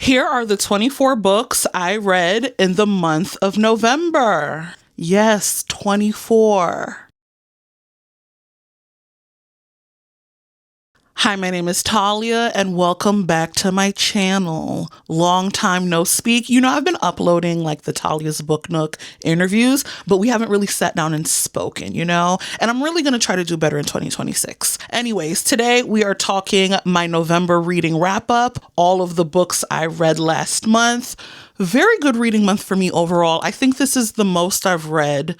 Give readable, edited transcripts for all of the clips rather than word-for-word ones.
Here are the 24 books I read in the month of November. Yes, 24. Hi, my name is Talia, and welcome back to my channel. Long time no speak. You know, I've been uploading like the Talia's Book Nook interviews, but we haven't really sat down and spoken, you know? And I'm really going to try to do better in 2026. Anyways, today we are talking my November reading wrap up, all of the books I read last month. Very good reading month for me overall. I think this is the most I've read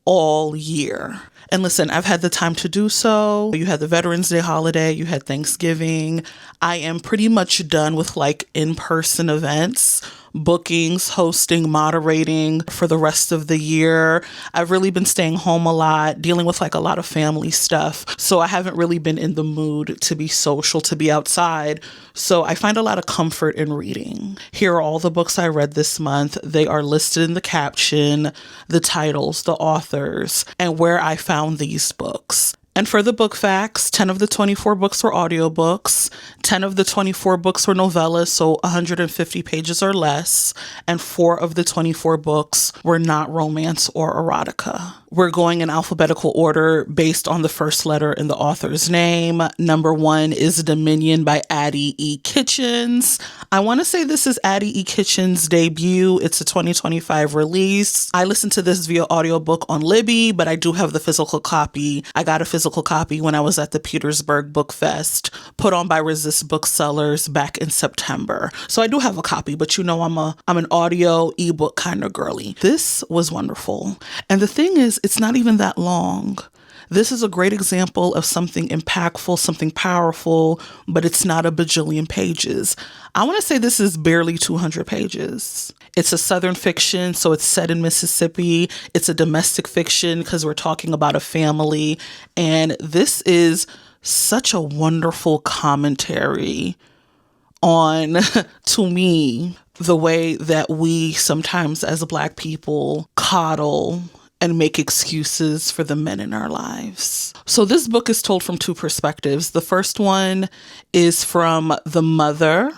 all year. And listen, I've had the time to do so. You had the Veterans Day holiday, you had Thanksgiving. I am pretty much done with like in-person events, bookings, hosting, moderating for the rest of the year. I've really been staying home a lot, dealing with like a lot of family stuff. So I haven't really been in the mood to be social, to be outside. So I find a lot of comfort in reading. Here are all the books I read this month. They are listed in the caption, the titles, the authors, and where I found these books. And for the book facts, 10 of the 24 books were audiobooks, 10 of the 24 books were novellas, so 150 pages or less, and 4 of the 24 books were not romance or erotica. We're going in alphabetical order based on the first letter in the author's name. Number 1 is Dominion by Addie E. Citchens. I want to say this is Addie E. Citchens' debut. It's a 2025 release. I listened to this via audiobook on Libby, but I do have the physical copy. I got a physical copy when I was at the Petersburg Book Fest, put on by Resist Booksellers back in September. So I do have a copy, but you know I'm an audio ebook kind of girly. This was wonderful. And the thing is, it's not even that long. This is a great example of something impactful, something powerful, but it's not a bajillion pages. I want to say this is barely 200 pages. It's a Southern fiction, so it's set in Mississippi. It's a domestic fiction because we're talking about a family. And this is such a wonderful commentary on, to me, the way that we sometimes as Black people coddle and make excuses for the men in our lives. So this book is told from two perspectives. The first one is from the mother,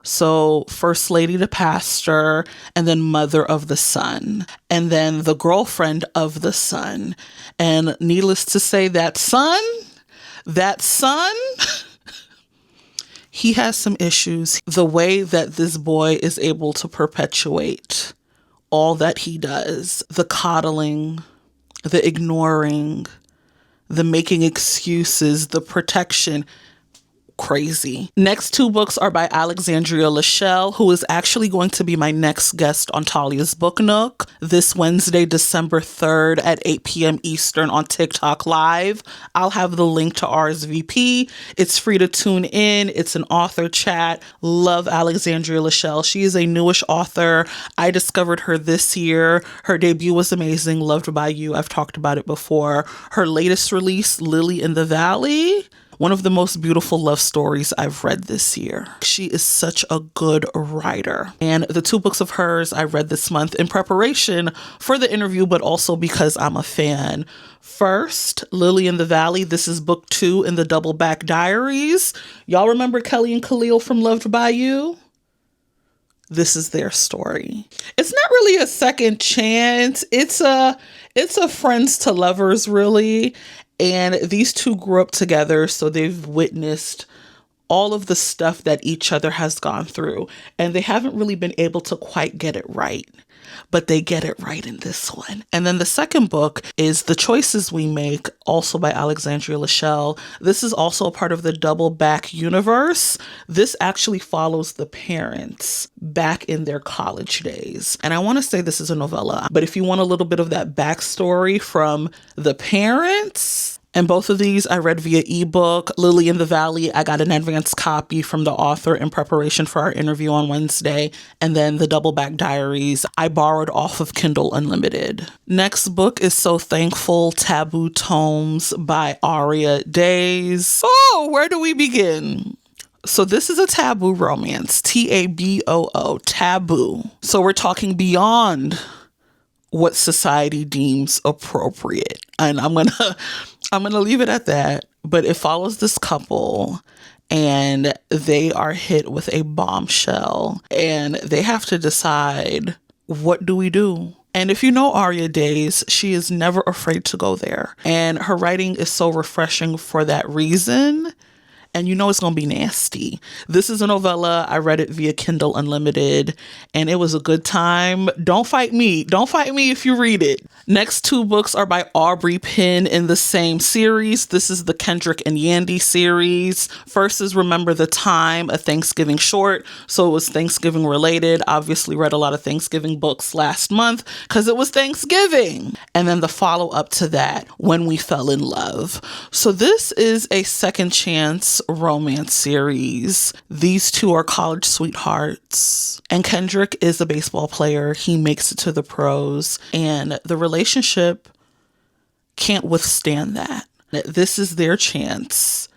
so first lady to pastor, and then mother of the son, and then the girlfriend of the son. And needless to say, that son, he has some issues. The way that this boy is able to perpetuate all that he does, the coddling, the ignoring, the making excuses, the protection, crazy. Next two books are by Alexandrea LeChelle, who is actually going to be my next guest on Talia's Book Nook this Wednesday, December 3rd at 8 p.m. Eastern on TikTok Live. I'll have the link to RSVP. It's free to tune in. It's an author chat. Love Alexandrea LeChelle. She is a newish author. I discovered her this year. Her debut was amazing. Loved by You. I've talked about it before. Her latest release, Lily in the Valley, one of the most beautiful love stories I've read this year. She is such a good writer. And the two books of hers I read this month in preparation for the interview, but also because I'm a fan. First, Lily in the Valley. This is book 2 in the Double Back Diaries. Y'all remember Kelly and Khalil from Loved by You? This is their story. It's not really a second chance. It's a friends to lovers, really. And these two grew up together, so they've witnessed all of the stuff that each other has gone through. And they haven't really been able to quite get it right, but they get it right in this one. And then the second book is The Choices We Make, also by Alexandrea LeChelle. This is also a part of the Double Back universe. This actually follows the parents back in their college days. And I want to say this is a novella, but if you want a little bit of that backstory from the parents, and both of these I read via ebook. Lily in the Valley, I got an advance copy from the author in preparation for our interview on Wednesday. And then the Double Back Diaries, I borrowed off of Kindle Unlimited. Next book is So Thankful, Taboo Tomes by Aria, Daze. Oh, where do we begin? So this is a taboo romance, Taboo, taboo. So we're talking beyond what society deems appropriate. And I'm gonna leave it at that. But it follows this couple and they are hit with a bombshell, and they have to decide, what do we do? And if you know Aria Daze, she is never afraid to go there. And her writing is so refreshing for that reason. And you know it's going to be nasty. This is a novella. I read it via Kindle Unlimited, and it was a good time. Don't fight me. Don't fight me if you read it. Next two books are by Aubree Pynn in the same series. This is the Kendrick+Yandi series. First is Remember the Time, a Thanksgiving short. So it was Thanksgiving related. Obviously read a lot of Thanksgiving books last month because it was Thanksgiving. And then the follow-up to that, When We Fell in Love. So this is a second chance romance series. These two are college sweethearts, and Kendrick is a baseball player. He makes it to the pros, and the relationship can't withstand that. This is their chance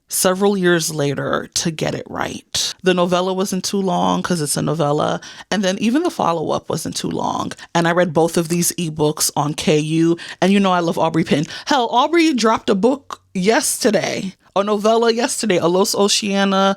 several years later to get it right. The novella wasn't too long because it's a novella, and then even the follow-up wasn't too long. And I read both of these ebooks on KU, and you know I love Aubree Pynn. Hell, Aubree dropped a book yesterday, a novella yesterday, a Los Oceana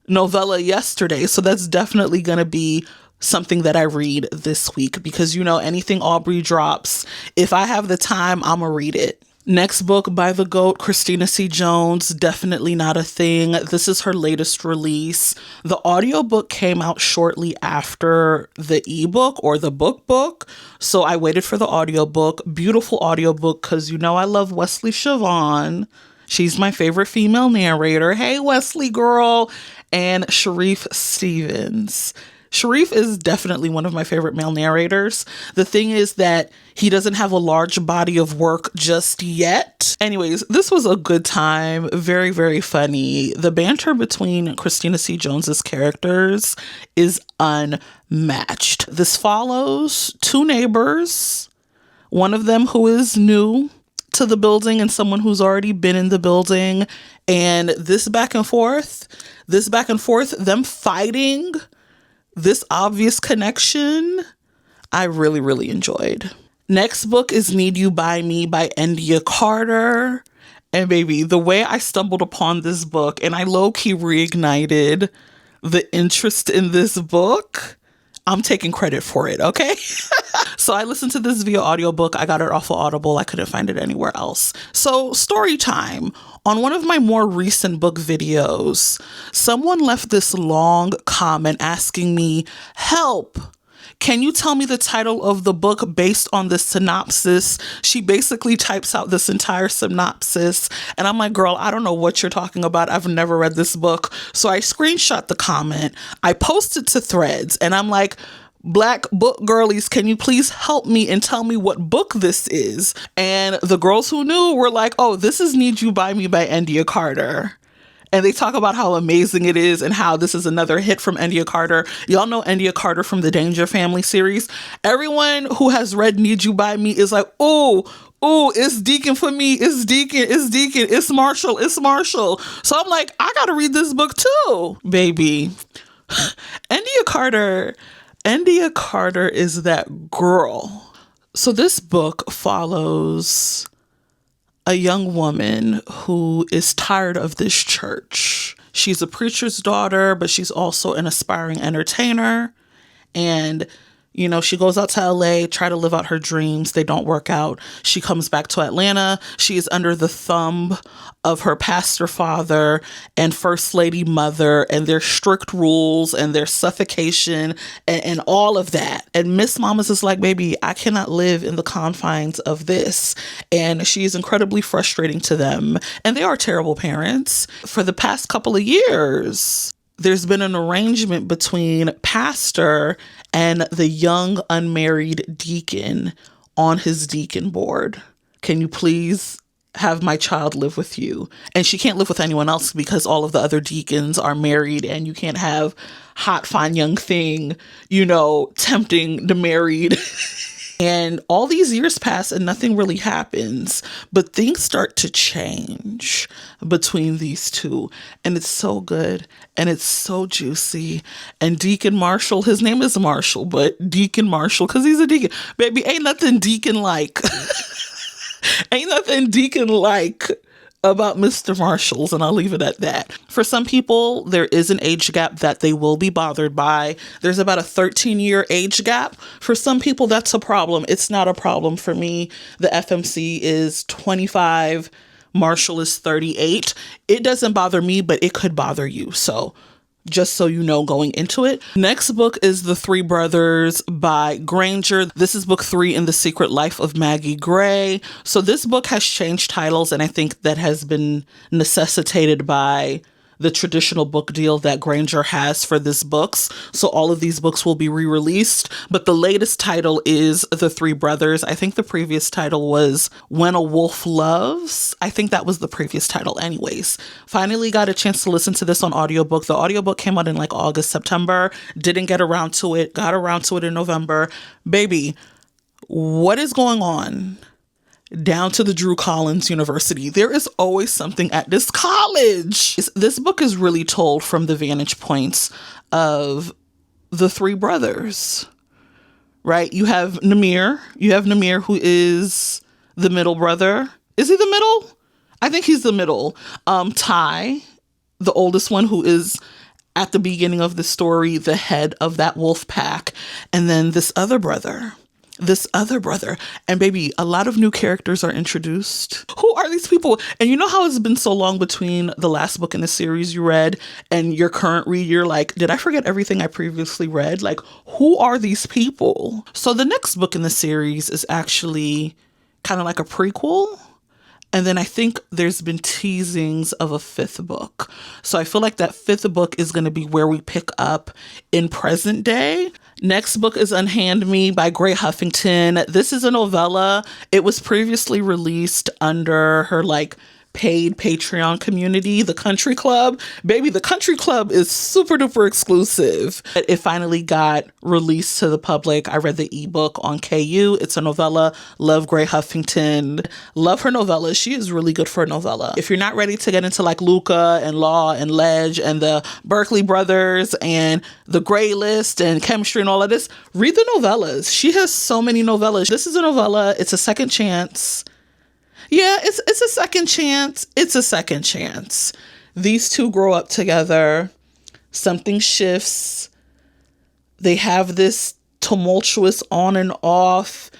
novella yesterday. So that's definitely going to be something that I read this week because, you know, anything Aubree drops, if I have the time, I'm going to read it. Next book by the GOAT, Christina C. Jones, Definitely Not a Thing. This is her latest release. The audiobook came out shortly after the ebook or the book. So I waited for the audiobook. Beautiful audiobook because, you know, I love Wesley Siobhan. She's my favorite female narrator. Hey, Wesley girl. And Sharif Stevens. Sharif is definitely one of my favorite male narrators. The thing is that he doesn't have a large body of work just yet. Anyways, this was a good time. Very, very funny. The banter between Christina C. Jones's characters is unmatched. This follows two neighbors, one of them who is new to the building and someone who's already been in the building. And this back and forth, them fighting, this obvious connection, I really, really enjoyed. Next book is Need You By Me by Endiya Carter. And baby, the way I stumbled upon this book and I low-key reignited the interest in this book, I'm taking credit for it, okay? So I listened to this via audiobook. I got it off of Audible. I couldn't find it anywhere else. So story time. On one of my more recent book videos, someone left this long comment asking me, help, can you tell me the title of the book based on the synopsis? She basically types out this entire synopsis. And I'm like, girl, I don't know what you're talking about. I've never read this book. So I screenshot the comment. I posted to Threads and I'm like, Black book girlies, can you please help me and tell me what book this is? And the girls who knew were like, oh, this is Need You By Me by Endiya Carter. And they talk about how amazing it is and how this is another hit from Endiya Carter. Y'all know Endiya Carter from the Danger Family series. Everyone who has read Need You By Me is like, oh, it's Deacon for me. It's Deacon. It's Marshall. So I'm like, I got to read this book too, baby. Endiya Carter is that girl. So this book follows a young woman who is tired of this church. She's a preacher's daughter, but she's also an aspiring entertainer. And, you know, she goes out to LA, try to live out her dreams. They don't work out. She comes back to Atlanta. She is under the thumb of her pastor father and first lady mother and their strict rules and their suffocation and all of that. And Miss Mamas is like, baby, I cannot live in the confines of this. And she is incredibly frustrating to them. And they are terrible parents. For the past couple of years, there's been an arrangement between pastor and the young unmarried deacon on his deacon board. Can you please have my child live with you? And she can't live with anyone else because all of the other deacons are married and you can't have hot, fine young thing, you know, tempting the married. And all these years pass and nothing really happens, but things start to change between these two. And it's so good and it's so juicy. And Deacon Marshall, his name is Marshall, but Deacon Marshall, because he's a deacon. Baby, ain't nothing deacon like. Ain't nothing deacon like about Mr. Marshalls, and I'll leave it at that. For some people, there is an age gap that they will be bothered by. There's about a 13-year age gap. For some people, that's a problem. It's not a problem for me. The FMC is 25, Marshall is 38. It doesn't bother me, but it could bother you. So just so you know going into it. Next book is The Three Brothers by Granger. This is book 3 in the Secret Life of Maggie Gray. So this book has changed titles, and I think that has been necessitated by the traditional book deal that Granger has for this books. So all of these books will be re-released, but the latest title is The Three Brothers. I think the previous title was When a Wolf Loves. I think that was the previous title anyways. Finally got a chance to listen to this on audiobook. The audiobook came out in like August, September. Didn't get around to it. Got around to it in November. Baby, what is going on? Down to the Drew Collins University. There is always something at this college. This book is really told from the vantage points of the three brothers, right? You have Namir. Who is the middle brother. Is he the middle? I think he's the middle. Ty, the oldest one, who is at the beginning of the story, the head of that wolf pack. And then this other brother. And baby, a lot of new characters are introduced. Who are these people? And you know how it's been so long between the last book in the series you read and your current read? You're like, did I forget everything I previously read? Like, who are these people? So the next book in the series is actually kind of like a prequel. And then I think there's been teasings of a 5th book. So I feel like that 5th book is going to be where we pick up in present day. Next book is Unhand Me by Gray Huffington. This is a novella. It was previously released under her paid Patreon community, the Country Club. Baby, the Country Club is super duper exclusive. It finally got released to the public. I read the ebook on KU. It's a novella. Love Gray Huffington. Love her novella. She is really good for a novella. If you're not ready to get into Luca and Law and Ledge and the Berkeley Brothers and the Gray List and chemistry and all of this, read the novellas. She has so many novellas. This is a novella. It's a second chance. Yeah, it's a second chance. It's a second chance. These two grow up together. Something shifts. They have this tumultuous on and off.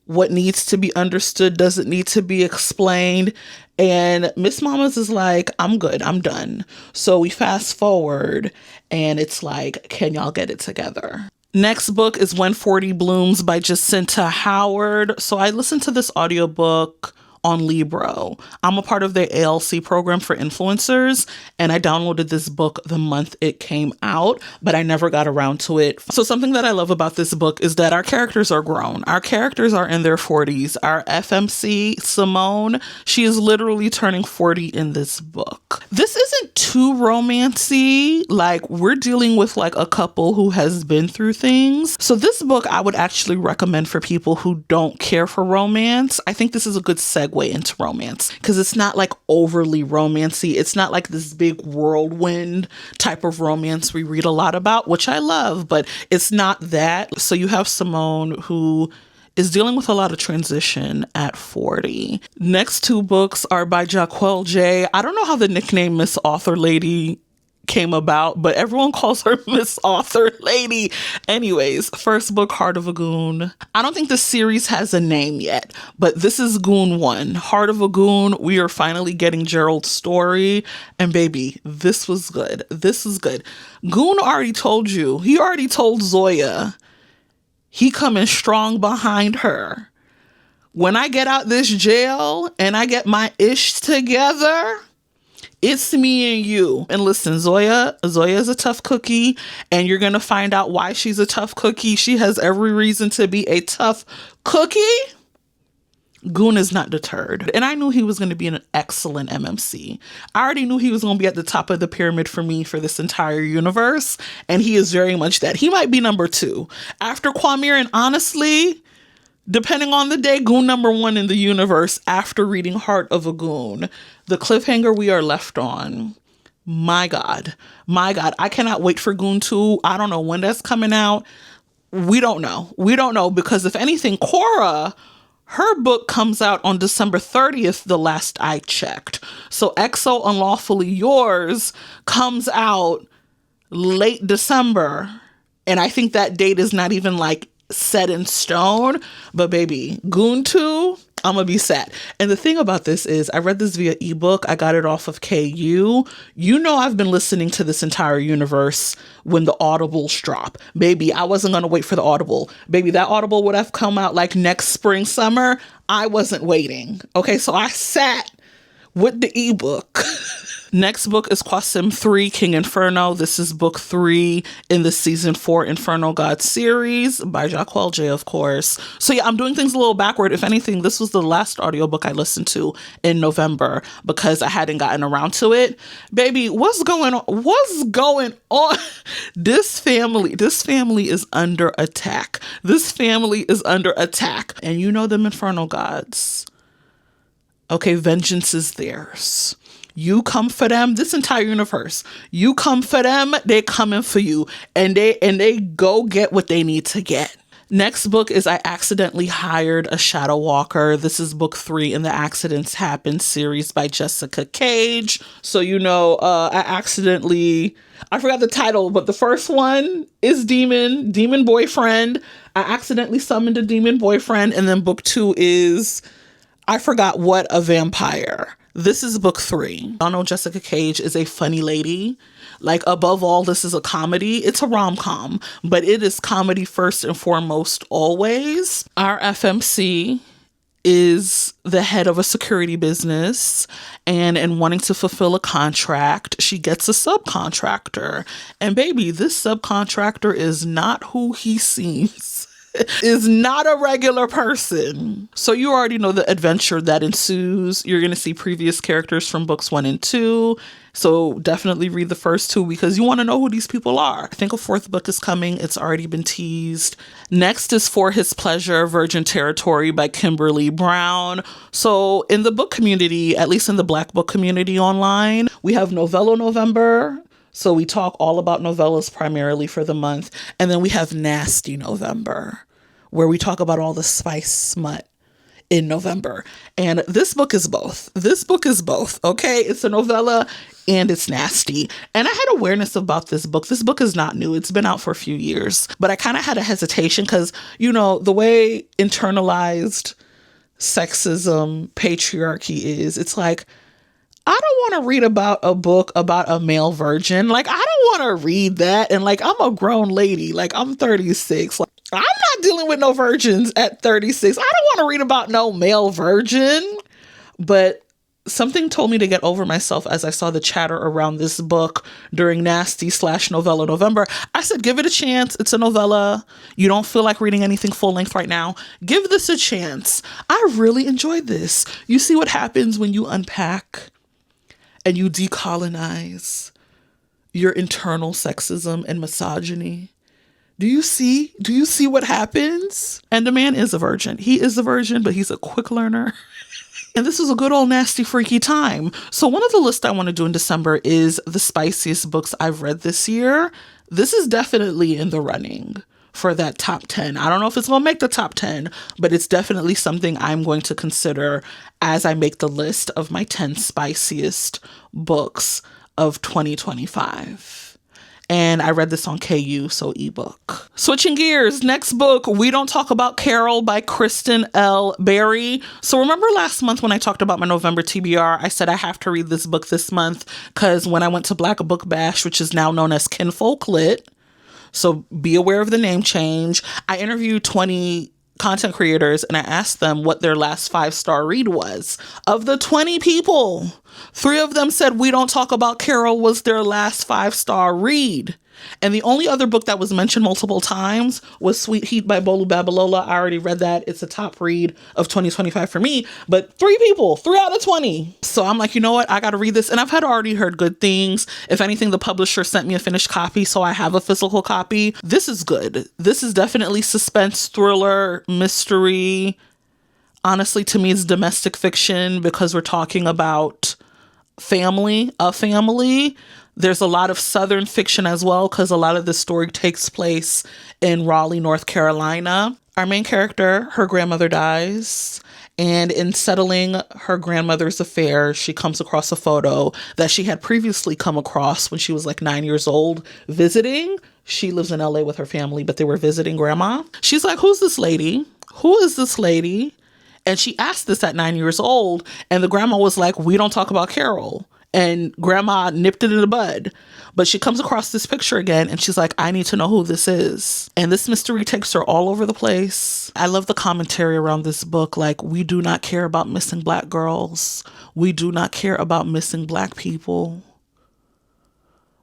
What needs to be understood doesn't need to be explained. And Miss Mamas is like, I'm good. I'm done. So we fast forward and it's like, can y'all get it together? Next book is When 40 Blooms by Jacinta Howard. So I listened to this audiobook on Libro. I'm a part of the ALC program for influencers, and I downloaded this book the month it came out, but I never got around to it. So something that I love about this book is that our characters are grown. Our characters are in their 40s. Our FMC, Simone, she is literally turning 40 in this book. This isn't too romancy. We're dealing with a couple who has been through things. So this book I would actually recommend for people who don't care for romance. I think this is a good segue into romance because it's not overly romancy. It's not this big whirlwind type of romance we read a lot about, which I love, but it's not that. So you have Simone, who is dealing with a lot of transition at 40. Next 2 books are by Jaquel J. I don't know how the nickname Miss Author Lady came about, but everyone calls her Miss Author Lady. Anyways, first book, Heart of a Goon. I don't think the series has a name yet, but this is Goon 1. Heart of a Goon. We are finally getting Gerald's story. And baby, this was good. This is good. Goon already told you. He already told Zoya. He coming strong behind her. When I get out this jail and I get my ish together, it's me and you. And listen, Zoya is a tough cookie, and you're going to find out why she's a tough cookie. She has every reason to be a tough cookie. Goon is not deterred. And I knew he was going to be an excellent MMC. I already knew he was going to be at the top of the pyramid for me for this entire universe. And he is very much that. He might be number 2. After Quamir, and honestly, depending on the day, Goon number 1 in the universe after reading Heart of a Goon. The cliffhanger we are left on. My God. I cannot wait for Goon 2. I don't know when that's coming out. We don't know because if anything, Cora, Her book comes out on December 30th, the last I checked. So XO Unlawfully Yours comes out late December. And I think that date is not even like set in stone. But baby, Goon 2, I'm gonna be set. And the thing about this is I read this via ebook. I got it off of KU. You know I've been listening to this entire universe when the Audibles drop. Baby, I wasn't gonna wait for the Audible. Baby, that Audible would have come out like next spring, summer. I wasn't waiting. Okay, so I sat with the ebook. Next book is Qasim 3, King Inferno. This is book 3 in the season 4 Inferno God series by Jaquel J, of course. So yeah, I'm doing things a little backward. If anything, this was the last audiobook I listened to in November because I hadn't gotten around to it. Baby, what's going on? What's going on? This family is under attack. This family is under attack. And you know them Inferno Gods. Okay, vengeance is theirs. You come for them, this entire universe. You come for them, they coming for you. And they go get what they need to get. Next book is I Accidentally Hired a Shadow Walker. This is book 3 in the Accidents Happen series by Jessica Cage. So you know, I forgot the title, but the first one is Demon Boyfriend. I accidentally summoned a demon boyfriend. And then book 2 is I Forgot What, a Vampire. This is book 3. I know Jessica Cage is a funny lady. Like, above all, this is a comedy. It's a rom-com, but it is comedy first and foremost always. Our FMC is the head of a security business, and in wanting to fulfill a contract, she gets a subcontractor. And baby, this subcontractor is not who he seems. Is not a regular person. So you already know the adventure that ensues. You're going to see previous characters from books 1 and 2. So definitely read the first 2 because you want to know who these people are. I think a 4th book is coming. It's already been teased. Next is For His Pleasure, Virgin Territory by Kimberly Brown. So in the book community, at least in the Black book community online, we have Novella November. So we talk all about novellas primarily for the month. And then we have Nasty November, where we talk about all the spice smut in November. And this book is both. This book is both, okay? It's a novella and it's nasty. And I had awareness about this book. This book is not new. It's been out for a few years. But I kind of had a hesitation because, you know, the way internalized sexism, patriarchy is, it's like, I don't want to read about a book about a male virgin. Like, I don't want to read that. And like, I'm a grown lady. Like, I'm 36. Like, I'm not dealing with no virgins at 36. I don't want to read about no male virgin. But something told me to get over myself as I saw the chatter around this book during Nasty/Novella November. I said, give it a chance. It's a novella. You don't feel like reading anything full length right now. Give this a chance. I really enjoyed this. You see what happens when you unpack and you decolonize your internal sexism and misogyny. Do you see what happens? And the man is a virgin. He is a virgin, but he's a quick learner. And this is a good old nasty freaky time. So one of the lists I want to do in December is the spiciest books I've read this year. This is definitely in the running for that top 10. I don't know if it's going to make the top 10, but it's definitely something I'm going to consider as I make the list of my 10 spiciest books of 2025. And I read this on KU, so ebook. Switching gears, next book, We Don't Talk About Carol by Kristen L. Berry. So remember last month when I talked about my November TBR, I said I have to read this book this month because when I went to Black Book Bash, which is now known as Kinfolk Lit, so be aware of the name change, I interviewed 20 content creators and I asked them what their last 5-star read was. Of the 20 people, 3 of them said We Don't Talk About Carol was their last 5-star read. And the only other book that was mentioned multiple times was Sweet Heat by Bolu Babalola. I already read that. It's a top read of 2025 for me. But 3 people, 3 out of 20. So I'm like, you know what? I got to read this. And I've already heard good things. If anything, the publisher sent me a finished copy, so I have a physical copy. This is good. This is definitely suspense, thriller, mystery. Honestly, to me, it's domestic fiction because we're talking about a family. There's a lot of Southern fiction as well, because a lot of the story takes place in Raleigh, North Carolina. Our main character, her grandmother dies. And in settling her grandmother's affairs, she comes across a photo that she had previously come across when she was like 9 years old visiting. She lives in LA with her family, but they were visiting grandma. She's like, who's this lady? Who is this lady? And she asked this at 9 years old. And the grandma was like, we don't talk about Carol. And grandma nipped it in the bud. But she comes across this picture again and she's like, I need to know who this is. And this mystery takes her all over the place. I love the commentary around this book. Like, we do not care about missing Black girls. We do not care about missing Black people.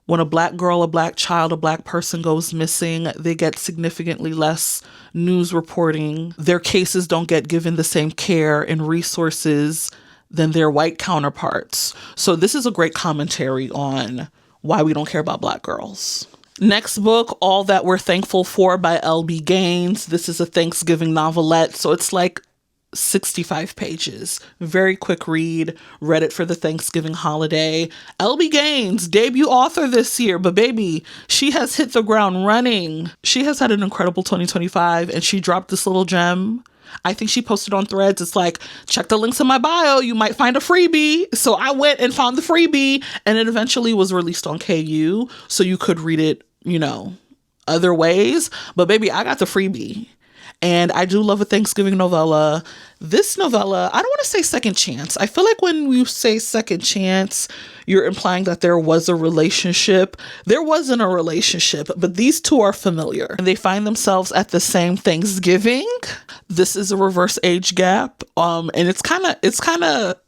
When a Black girl, a Black child, a Black person goes missing, they get significantly less news reporting. Their cases don't get given the same care and resources than their white counterparts. So this is a great commentary on why we don't care about Black girls. Next book, All That We're Thankful For by L.B. Gaines. This is a Thanksgiving novelette, so it's like 65 pages. Very quick read. Read it for the Thanksgiving holiday. L.B. Gaines, debut author this year, but baby, she has hit the ground running. She has had an incredible 2025, and she dropped this little gem. I think she posted on Threads. It's like, check the links in my bio. You might find a freebie. So I went and found the freebie, and it eventually was released on KU. So you could read it, other ways. But baby, I got the freebie. And I do love a Thanksgiving novella. This novella, I don't want to say second chance. I feel like when you say second chance, you're implying that there was a relationship. There wasn't a relationship, but these two are familiar. And they find themselves at the same Thanksgiving. This is a reverse age gap. And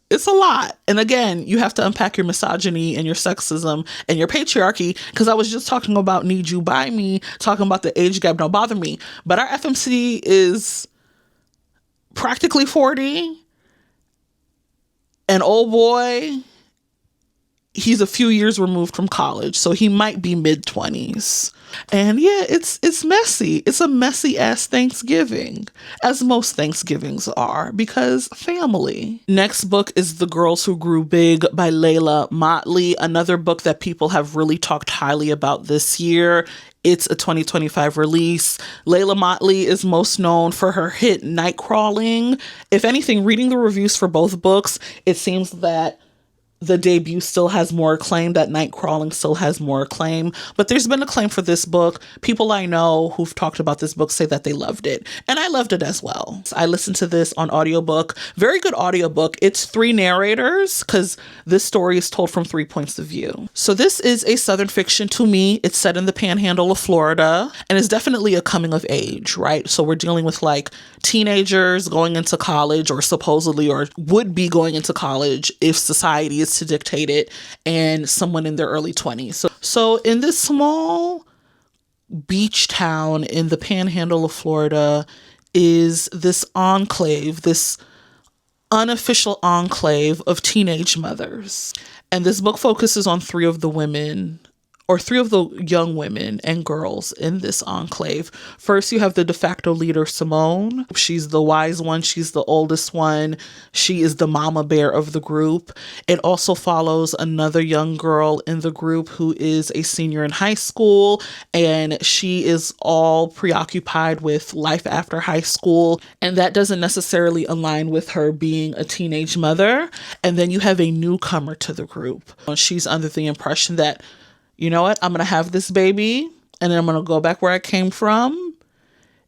it's a lot. And again, you have to unpack your misogyny and your sexism and your patriarchy, because I was just talking about Need You By Me, talking about the age gap don't bother me. But our FMC is practically 40. And oh boy, he's a few years removed from college, so he might be mid-20s. And yeah, it's messy. It's a messy ass Thanksgiving, as most Thanksgivings are, because family. Next book is The Girls Who Grew Big by Layla Motley, another book that people have really talked highly about this year. It's a 2025 release. Layla Motley is most known for her hit Nightcrawling. If anything, reading the reviews for both books, it seems that the debut still has more acclaim, that Nightcrawling still has more acclaim. But there's been acclaim for this book. People I know who've talked about this book say that they loved it. And I loved it as well. I listened to this on audiobook. Very good audiobook. It's 3 narrators, because this story is told from 3 points of view. So this is a Southern fiction to me. It's set in the panhandle of Florida, and it's definitely a coming of age, right? So we're dealing with like teenagers going into college, or supposedly, or would be going into college if society is to dictate it, and someone in their early 20s. So in this small beach town in the panhandle of Florida is this enclave, this unofficial enclave of teenage mothers. And this book focuses on 3 of the women, or 3 of the young women and girls in this enclave. First, you have the de facto leader, Simone. She's the wise one. She's the oldest one. She is the mama bear of the group. It also follows another young girl in the group who is a senior in high school, and she is all preoccupied with life after high school, and that doesn't necessarily align with her being a teenage mother. And then you have a newcomer to the group. She's under the impression that, you know what, I'm going to have this baby, and then I'm going to go back where I came from.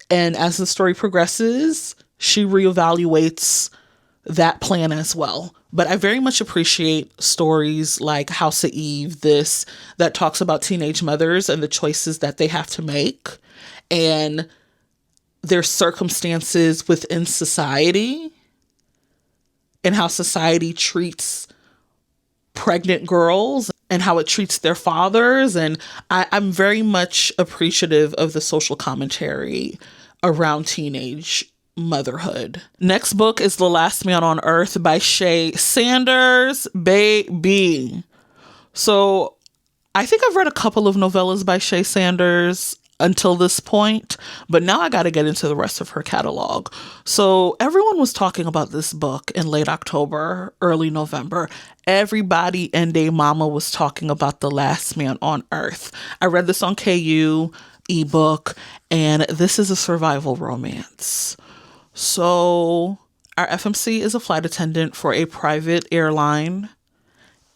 And as the story progresses, she reevaluates that plan as well. But I very much appreciate stories like House of Eve, that talks about teenage mothers and the choices that they have to make, and their circumstances within society, and how society treats pregnant girls and how it treats their fathers. And I'm very much appreciative of the social commentary around teenage motherhood. Next book is The Last Man on Earth by Shay Sanders, baby. So I think I've read a couple of novellas by Shay Sanders. until this point, but now I got to get into the rest of her catalog. So everyone was talking about this book in late October, early November. Everybody and their mama was talking about The Last Man on Earth. I read this on KU ebook, and this is a survival romance. So our FMC is a flight attendant for a private airline.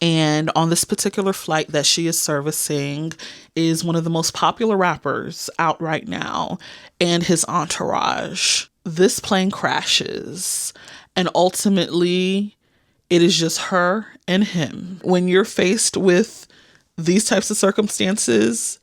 And on this particular flight that she is servicing is one of the most popular rappers out right now and his entourage. This plane crashes, and ultimately it is just her and him. When you're faced with these types of circumstances,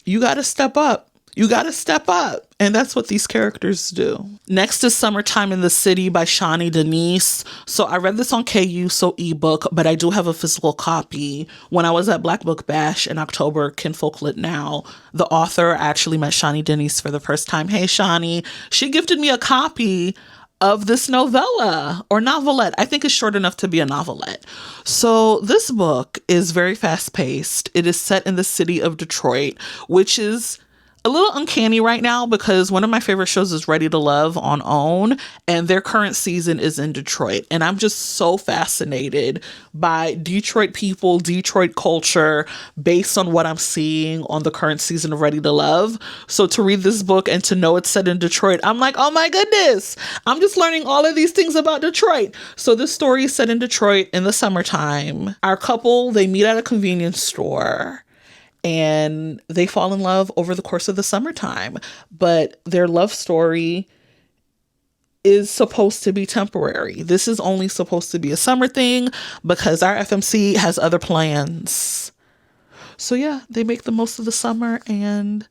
you got to step up. You got to step up. And that's what these characters do. Next is Summertime in the City by Shani Denise. So I read this on KU, so ebook, but I do have a physical copy. When I was at Black Book Bash in October, Kinfolk Lit Now, the author actually met Shani Denise for the first time. Hey, Shani. She gifted me a copy of this novella or novelette. I think it's short enough to be a novelette. So this book is very fast paced. It is set in the city of Detroit, which is a little uncanny right now because one of my favorite shows is Ready to Love on OWN, and their current season is in Detroit. And I'm just so fascinated by Detroit people, Detroit culture, based on what I'm seeing on the current season of Ready to Love. So to read this book and to know it's set in Detroit, I'm like, oh my goodness, I'm just learning all of these things about Detroit. So this story is set in Detroit in the summertime. Our couple, they meet at a convenience store, and they fall in love over the course of the summertime. But their love story is supposed to be temporary. This is only supposed to be a summer thing because our FMC has other plans. So yeah, they make the most of the summer, and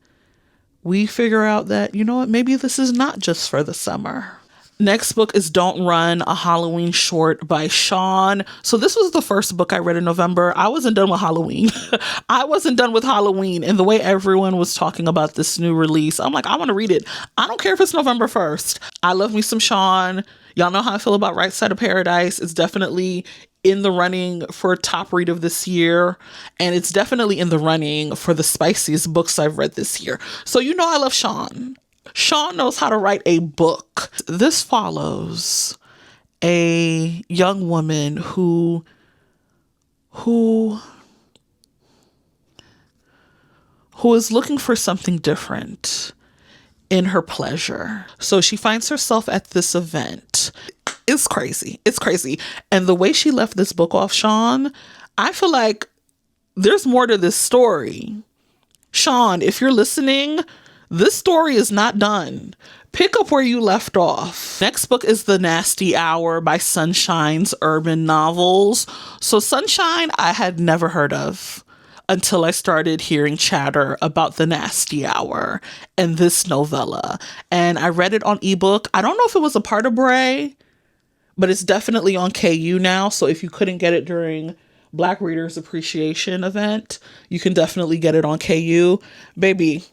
we figure out that, you know what, maybe this is not just for the summer. Next book is Don't Run, a Halloween short by Sean. So this was the first book I read in November. I wasn't done with Halloween. I wasn't done with Halloween. And the way everyone was talking about this new release, I'm like, I want to read it. I don't care if it's November 1st. I love me some Sean. Y'all know how I feel about Right Side of Paradise. It's definitely in the running for top read of this year. And it's definitely in the running for the spiciest books I've read this year. So you know I love Sean. Sean knows how to write a book. This follows a young woman who is looking for something different in her pleasure. So she finds herself at this event. It's crazy. It's crazy. And the way she left this book off, Sean, I feel like there's more to this story. Sean, if you're listening, this story is not done. Pick up where you left off. Next book is The Nasty Hour by Sunshine's Urban Novels. So Sunshine, I had never heard of until I started hearing chatter about The Nasty Hour and this novella. And I read it on ebook. I don't know if it was a part of Bray, but it's definitely on KU now. So if you couldn't get it during Black Readers Appreciation event, you can definitely get it on KU. Baby,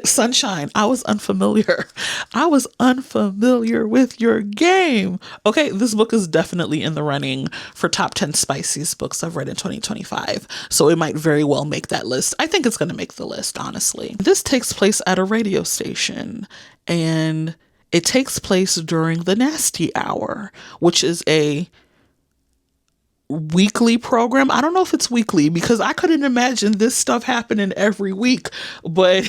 Sunshine, I was unfamiliar. I was unfamiliar with your game. Okay, this book is definitely in the running for top 10 spiciest books I've read in 2025. So it might very well make that list. I think it's going to make the list, honestly. This takes place at a radio station, and it takes place during the Nasty Hour, which is a weekly program. I don't know if it's weekly because I couldn't imagine this stuff happening every week, but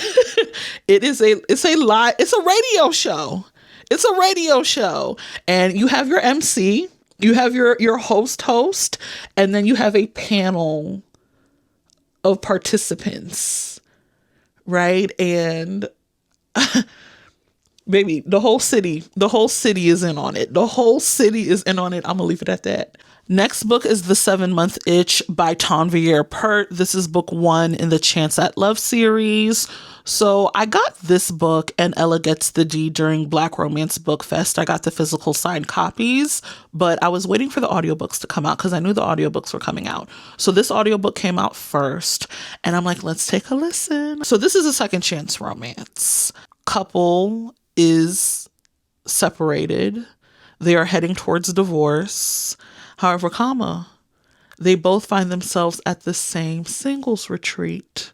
it's a radio show. It's a radio show, and you have your MC, you have your host, and then you have a panel of participants, right? And baby, the whole city is in on it. The whole city is in on it. I'm gonna leave it at that. Next book is The 7-Month Itch by Tanvier Pert. This is book 1 in the Chance at Love series. So I got this book and Ella Gets the D during Black Romance Book Fest. I got the physical signed copies, but I was waiting for the audiobooks to come out because I knew the audiobooks were coming out. So this audiobook came out first, and I'm like, let's take a listen. So this is a second chance romance. Couple is separated. They are heading towards divorce. However, they both find themselves at the same singles retreat.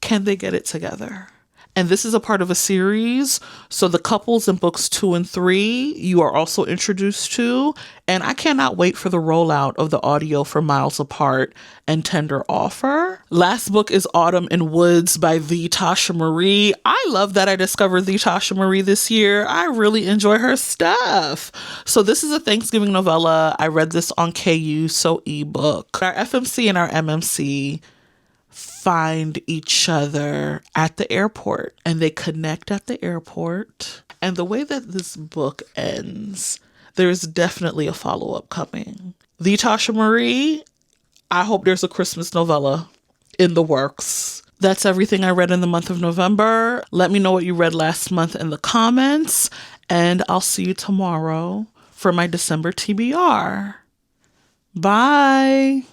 Can they get it together? And this is a part of a series. So the couples in books 2 and 3, you are also introduced to. And I cannot wait for the rollout of the audio for Miles Apart and Tender Offer. Last book is Autumn in Woods by the Tasha Marie. I love that I discovered the Tasha Marie this year. I really enjoy her stuff. So this is a Thanksgiving novella. I read this on KU, so ebook. Our FMC and our MMC find each other at the airport, and they connect at the airport. And the way that this book ends, there's definitely a follow-up coming. The Tasha Marie, I hope there's a Christmas novella in the works. That's everything I read in the month of November. Let me know what you read last month in the comments, and I'll see you tomorrow for my December TBR. Bye.